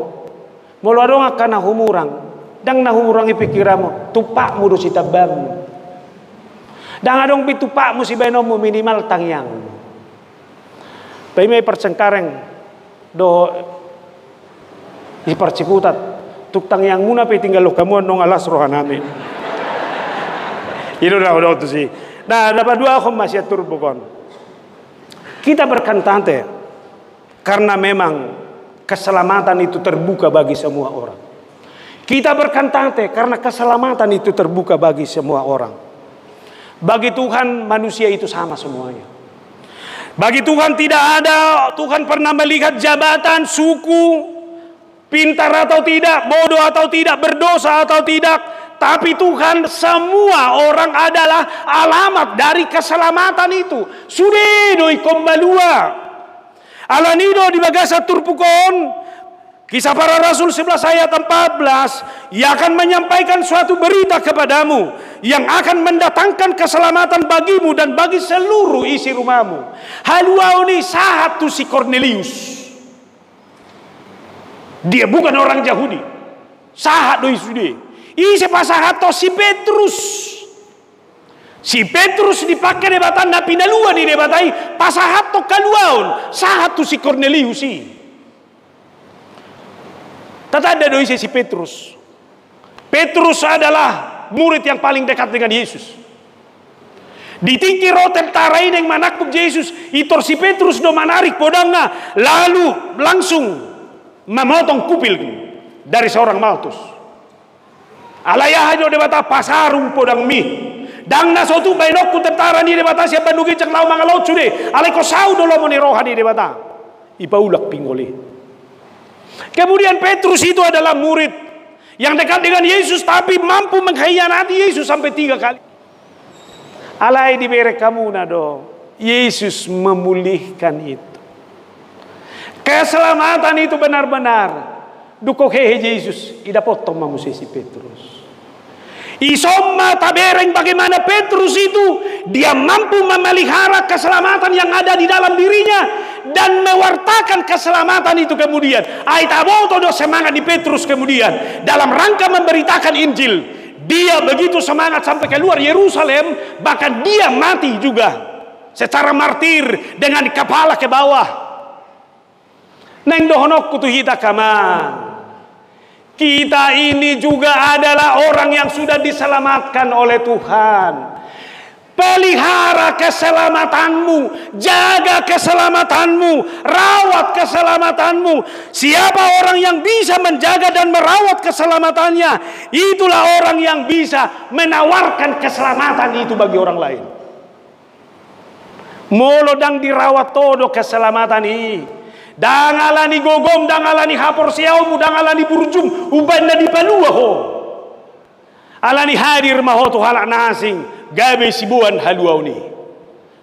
molo adong akan na humurang dang na humurang ipikiramu tupakmu do sitabam dan adong bitupak musibah nomu minimal tangyang. Tapi may percengkareng do iparciputat tuk tangyang muna pe tinggal lo kamu nong alas rohanami. Itu dah udah tu sih. Nah dapat 2 aku masih atur bukan. Kita berkantante karena memang keselamatan itu terbuka bagi semua orang. Kita berkantante karena keselamatan itu terbuka bagi semua orang. Bagi Tuhan manusia itu sama semuanya. Bagi Tuhan tidak ada Tuhan pernah melihat jabatan, suku, pintar atau tidak, bodoh atau tidak, berdosa atau tidak. Tapi Tuhan semua orang adalah alamat dari keselamatan itu. Sudedo ikombalua. Alanido di bagasa turpukon. Kisah para Rasul 11 ayat 14 ia akan menyampaikan suatu berita kepadamu yang akan mendatangkan keselamatan bagimu dan bagi seluruh isi rumahmu. Haluauni sahat tu si Cornelius. Dia bukan orang Yahudi. Sahat do isude. Isi pasahat to si Petrus. Si Petrus dipakai debatan na pinalua di debatai pasahat to kaluaon sahat tu si Cornelius si. Tatanda doi si Petrus. Petrus adalah murid yang paling dekat dengan Yesus. Ditingki roten tarai yang manakub Yesus, itor si Petrus do manarik podangnya, lalu langsung memotong kupil dari seorang Maltus. Alayah do debata pasarung podang mi. Dang na sotu bainok ku tentara ni debata siapa nugi cek lau mangalot sude. Alay ko sau do lo moni roha ni debata. Ipaulak pingoli. Kemudian Petrus itu adalah murid yang dekat dengan Yesus tapi mampu mengkhianati Yesus sampai 3 kali. Alay diberi kamu nado, Yesus memulihkan itu. Keselamatan itu benar-benar. Dukokehe Yesus, ida potong mamusi si Petrus. Isomma tabereng bagaimana Petrus itu dia mampu memelihara keselamatan yang ada di dalam dirinya dan mewartakan keselamatan itu kemudian. Aitaboto do semangat di Petrus kemudian dalam rangka memberitakan Injil. Dia begitu semangat sampai keluar Yerusalem, bahkan dia mati juga secara martir dengan kepala ke bawah. Neng dohonok kutuhita kama. Kita ini juga adalah orang yang sudah diselamatkan oleh Tuhan. Pelihara keselamatanmu, jaga keselamatanmu, rawat keselamatanmu. Siapa orang yang bisa menjaga dan merawat keselamatannya, itulah orang yang bisa menawarkan keselamatan itu bagi orang lain. Molo dang dirawat todo keselamatan ini. Dangalani gogom, dangalani hapor siaumu, dangalani burjum, ubanna di palua ho. Alani hadir mahotu halak nasing, gabe sibuan haluau ni.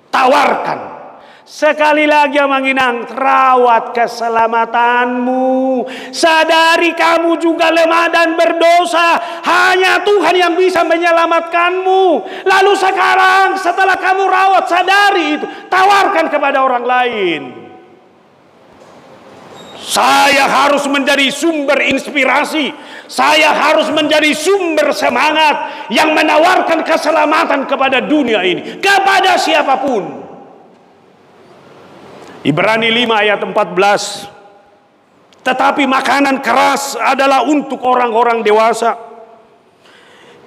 Tawarkan. Sekali lagi manginang, rawat keselamatanmu. Sadari kamu juga lemah dan berdosa. Hanya Tuhan yang bisa menyelamatkanmu. Lalu sekarang setelah kamu rawat, sadari itu. Tawarkan kepada orang lain. Saya harus menjadi sumber inspirasi. Saya harus menjadi sumber semangat yang menawarkan keselamatan kepada dunia ini, kepada siapapun. Ibrani 5 ayat 14. Tetapi makanan keras adalah untuk orang-orang dewasa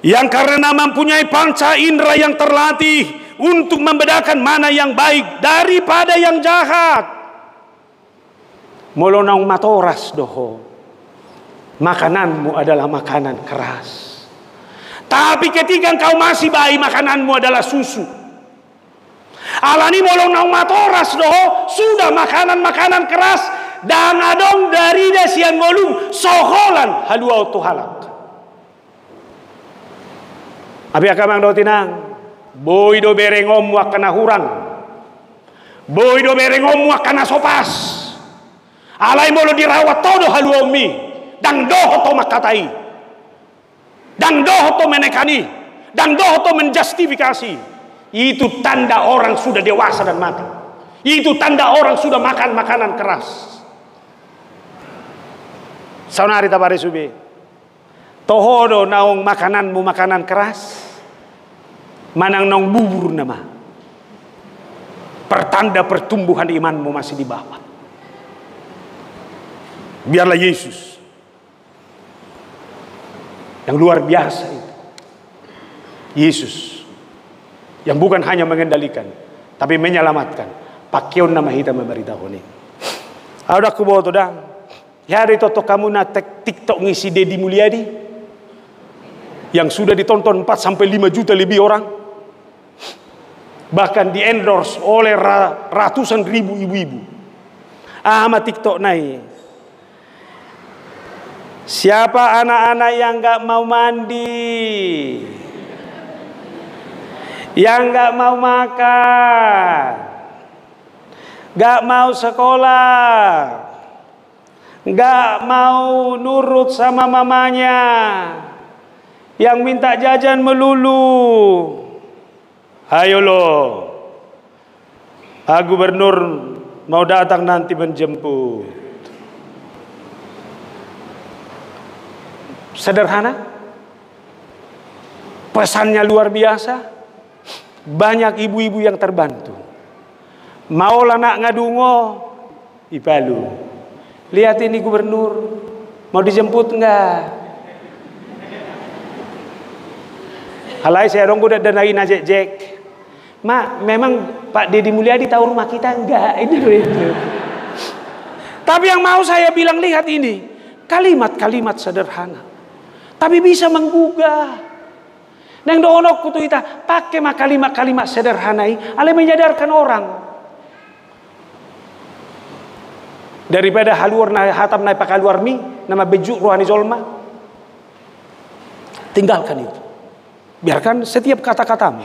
yang karena mempunyai panca indera yang terlatih untuk membedakan mana yang baik daripada yang jahat. Molonang matoras doho. Makananmu adalah makanan keras. Tapi ketika engkau masih bayi, makananmu adalah susu. Alani molonang matoras doho, sudah makanan-makanan keras. Dan adong dari desian ngolum soholan haluau tuhalak. Abi akamang do tinang. Boy do berengom wakana hurang. Boy do berengom wakana sopas. Alai molo dirawat todo haluau mi, dang doho to makatai, dang doho to menekani, dang doho to menjustifikasi. Itu tanda orang sudah dewasa dan matang. Itu tanda orang sudah makan makanan keras. Saunari tabari subi, tohodo naong makananmu makanan keras, manang nong bubur nama. Pertanda pertumbuhan imanmu masih di bawah. Biarlah Yesus yang luar biasa itu. Yesus yang bukan hanya mengendalikan tapi menyelamatkan. Pakion nama kita memberitahu ini. Ada kubo to dang. Ya hari toto kamu na TikTok ngisi Deddy Mulyadi yang sudah ditonton 4 sampai 5 juta lebih orang. Bahkan di endorse oleh ratusan ribu ibu-ibu. Ama TikTok naik. Siapa anak-anak yang gak mau mandi, yang gak mau makan, gak mau sekolah, gak mau nurut sama mamanya, yang minta jajan melulu, ayo lo, Pak Gubernur mau datang nanti menjemput. Sederhana, pesannya luar biasa. Banyak ibu-ibu yang terbantu. Mau nak ngadungo ipalu. Lihat ini gubernur, mau dijemput enggak? Halai saya dong udah danai najek. Mak, memang Pak Deddy Mulyadi tahu rumah kita enggak? Ini itu. Tapi yang mau saya bilang, lihat ini, kalimat-kalimat sederhana, tapi bisa menggugah. Neng doonok kutu kita pakai kalimat-kalimat sederhana ini, ale menyadarkan orang. Daripada haluar na hatam na pakaluar mi nama bejuk rohani zolma, tinggalkan itu. Biarkan setiap kata-katamu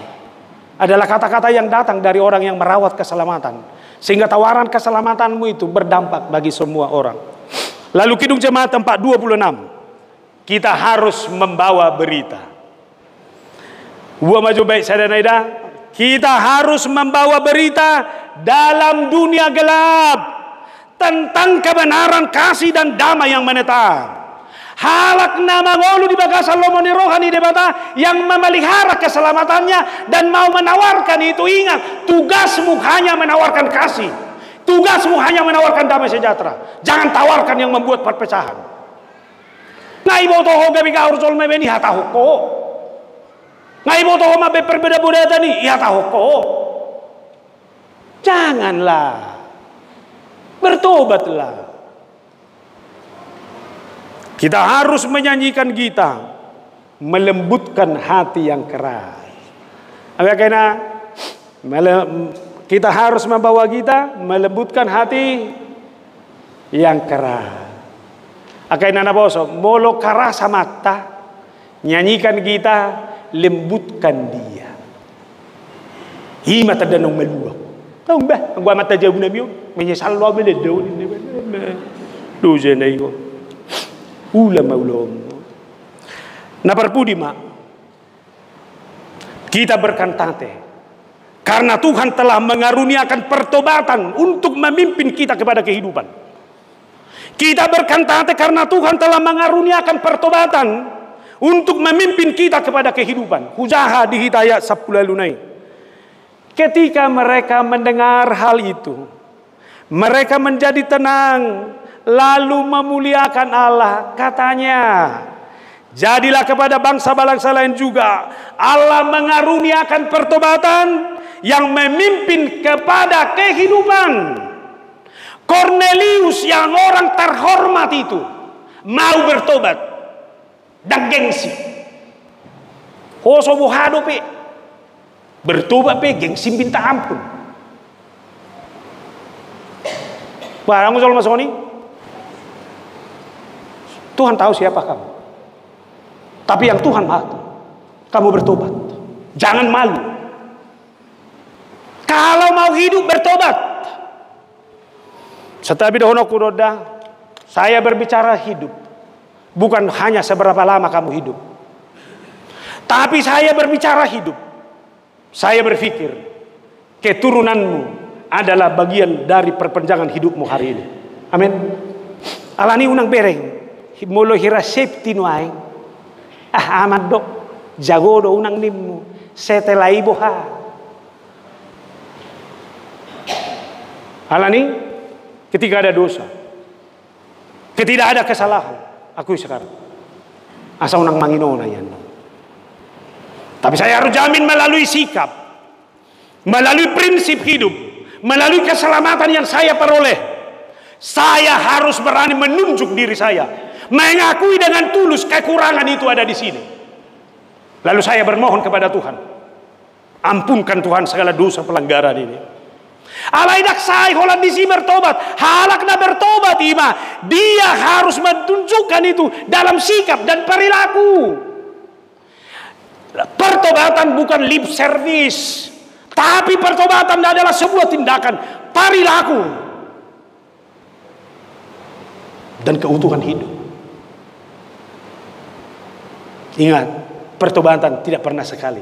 adalah kata-kata yang datang dari orang yang merawat keselamatan, sehingga tawaran keselamatanmu itu berdampak bagi semua orang. Lalu Kidung Jemaat 426, kita harus membawa berita. Gua maju baik sadanaida, kita harus membawa berita dalam dunia gelap tentang kebenaran, kasih dan damai yang menetap. Halak nama ngolu di bagasan lomoni rohani debata yang memelihara keselamatannya dan mau menawarkan itu. Ingat, tugasmu hanya menawarkan kasih, tugasmu hanya menawarkan damai sejahtera. Jangan tawarkan yang membuat perpecahan. Ngai botoho gabi ka urusol mebeni hata hoko. Ngai botoho mabe perbeda-beda tadi hata hoko. Janganlah, bertobatlah. Kita harus menyanyikan kita, melembutkan hati yang keras. Kita harus membawa kita melembutkan hati yang keras. Akaina boso, molo karasa mata, nyanyikan kita, lembutkan dia. Hima tadanong maluwak. Tahu mbah, gua mata jauh nabiyo, menyesal lo bele daun ini. Doje na iko. Ulama. Na perpudi mak. Kita berkantate karena Tuhan telah mengaruniakan pertobatan untuk memimpin kita kepada kehidupan. Kita berkantate karena Tuhan telah mengaruniakan pertobatan untuk memimpin kita kepada kehidupan. Hujaha di Hidayat 10 lunai. Ketika mereka mendengar hal itu, mereka menjadi tenang, lalu memuliakan Allah. Katanya, jadilah kepada bangsa-bangsa lain juga Allah mengaruniakan pertobatan yang memimpin kepada kehidupan. Cornelius yang orang terhormat itu mau bertobat dan gengsi. Hoso buhado pe bertobat pe gengsi minta ampun. Barang usul masoni, Tuhan tahu siapa kamu. Tapi yang Tuhan mahu, kamu bertobat. Jangan malu. Kalau mau hidup, bertobat. Setabi dohono kuroda, saya berbicara hidup. Bukan hanya seberapa lama kamu hidup. Tapi saya berbicara hidup. Saya berpikir, keturunanmu adalah bagian dari perpanjangan hidupmu hari ini. Amin. Alani unang bereng. Molo hira safety no aing. Amat dok jago do unang nimmu setelah ibu ha. Alani ketika ada dosa, ketika ada kesalahan, aku sekarang asa unang manginona yan. Tapi saya harus jamin melalui sikap, melalui prinsip hidup, melalui keselamatan yang saya peroleh, saya harus berani menunjuk diri saya, mengakui dengan tulus kekurangan itu ada di sini. Lalu saya bermohon kepada Tuhan, ampunkan Tuhan segala dosa pelanggaran ini. Alaidak saya holan di sini bertobat, halakna bertobat ima. Dia harus menunjukkan itu dalam sikap dan perilaku. Pertobatan bukan lip service, tapi pertobatan adalah sebuah tindakan, perilaku dan keutuhan hidup. Ingat, pertobatan tidak pernah sekali,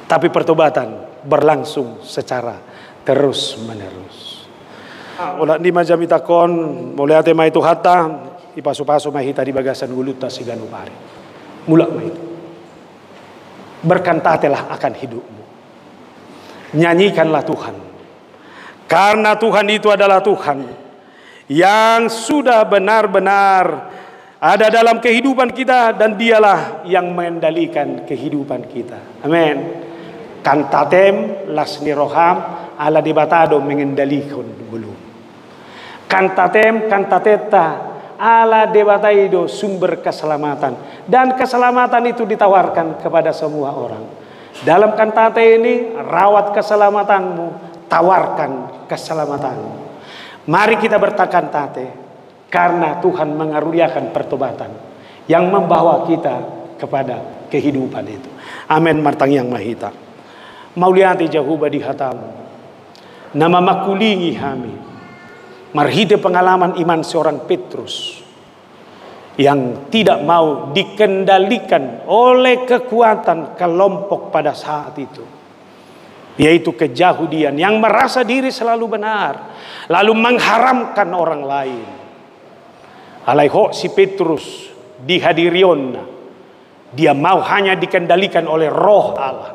tapi pertobatan berlangsung secara terus menerus. Olah di macam itakon, mulai ate mai tu hatta, ipasu-pasu mai hita di bagasan guluta siganu pare. Mulak mai itu. berkantatelah akan hidupmu. Nyanyikanlah Tuhan. Karena Tuhan itu adalah Tuhan yang sudah benar-benar ada dalam kehidupan kita, dan dialah yang mengendalikan kehidupan kita. Amin. Kantatem lasni roham ala debatado mengendalikan belum. Kantatem kantateta ala debataido sumber keselamatan, dan keselamatan itu ditawarkan kepada semua orang. Dalam kantate ini, rawat keselamatanmu, tawarkan keselamatanmu. Mari kita berkantate, karena Tuhan mengaruniakan pertobatan yang membawa kita kepada kehidupan itu. Amin. Martang yang mahita. Mauliati Jehovah di hatamu. Nama makulingi kami. Marhide pengalaman iman seorang Petrus yang tidak mau dikendalikan oleh kekuatan kelompok pada saat itu, yaitu kejahudian yang merasa diri selalu benar, lalu mengharamkan orang lain. Alaiho si Petrus dihadirionna, dia mau hanya dikendalikan oleh roh Allah.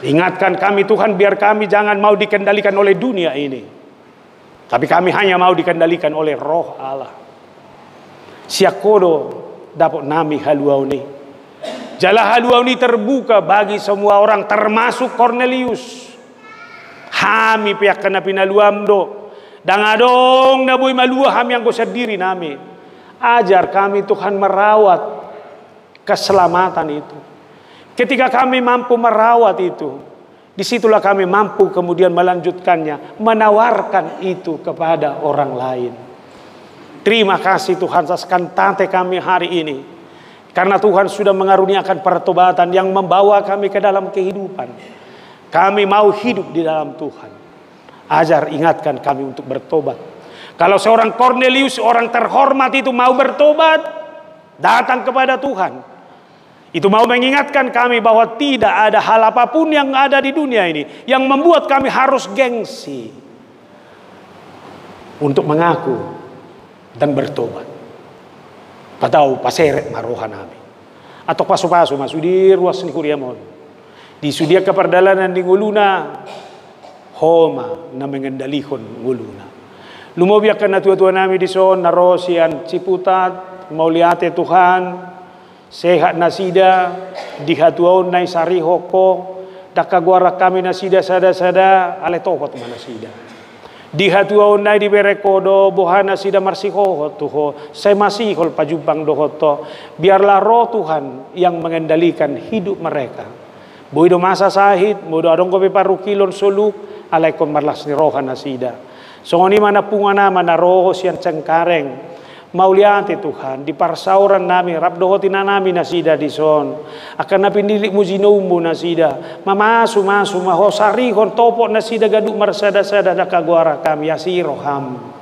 Ingatkan kami Tuhan, biar kami jangan mau dikendalikan oleh dunia ini, tapi kami hanya mau dikendalikan oleh roh Allah. Siakodo dapat nami haluauni. Jala haluauni terbuka bagi semua orang, termasuk Cornelius. Hami pihak kena pinaluam do. Dan adong na boy maluaham yang gosar diri nami. Ajar kami Tuhan merawat keselamatan itu. Ketika kami mampu merawat itu, disitulah kami mampu kemudian melanjutkannya, menawarkan itu kepada orang lain. Terima kasih Tuhan atas kantate kami hari ini, karena Tuhan sudah mengaruniakan pertobatan yang membawa kami ke dalam kehidupan. Kami mau hidup di dalam Tuhan. Ajar, ingatkan kami untuk bertobat. Kalau seorang Cornelius, orang terhormat itu mau bertobat, datang kepada Tuhan, itu mau mengingatkan kami bahwa tidak ada hal apapun yang ada di dunia ini yang membuat kami harus gengsi untuk mengaku dan bertobat. Patau paseret marohan kami, atau pasu-pasu masuk di ruas ni kuriamon, di sudia keperdalanan di nguluna, homa na mengendalikan nguluna. Lumobiakan na tua-tua nami di son narosian Ciputat, mauliate Tuhan, sehat nasida, dihatuaon na isari hoko, dakagwara kami nasida sada-sada, ale tokot manasida. Dihatuaon na di berekodo, buhana sida marsikoho tuho, saya masihol pajumpang dohoto, biarlah roh Tuhan yang mengendalikan hidup mereka. Boido masa sahid, boido adong kopi parukilon suluk, alaikon marlas ni rohan nasida. Songoni mana pungana mana roho siang cengkareng, mauliate Tuhan, di parsauran nami, rabdohotina nami nasida di son, akan napindilik muzinoumu nasida, mamasu mahosari hon topok nasida gaduk marsada-sada dakagwara kami yasiroham.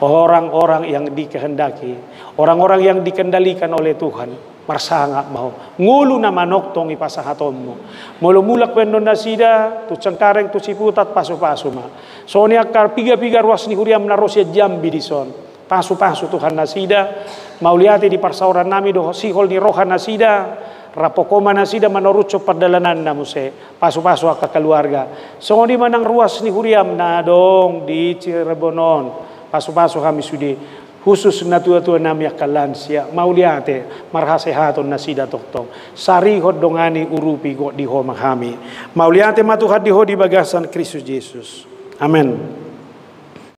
Orang-orang yang dikehendaki, orang-orang yang dikendalikan oleh Tuhan, marsangak mau ngulu na manok tong ipasahatonmu, mulak pendon nasida tu cengkareng tu Ciputat pasu-pasu ma, soni akar piga-piga ruas ni huriam narosya jambi di son. Pasu-pasu Tuhan nasida, mauliati di parsauran nami doh sihol ni rohan nasida, rapokoma nasida menurut perdalanan namuse, pasu-pasu akak keluarga. Songoni manang ruas ni huriam na dong di Cirebonon, pasu-pasu kami sudi, khusus na tua-tua nami akalansia, mauliate marhasehaton nasida toktong, sarihot dongani urupi go di homa kami, mauliate matuhat di ho di bagasan Kristus Yesus. Amin.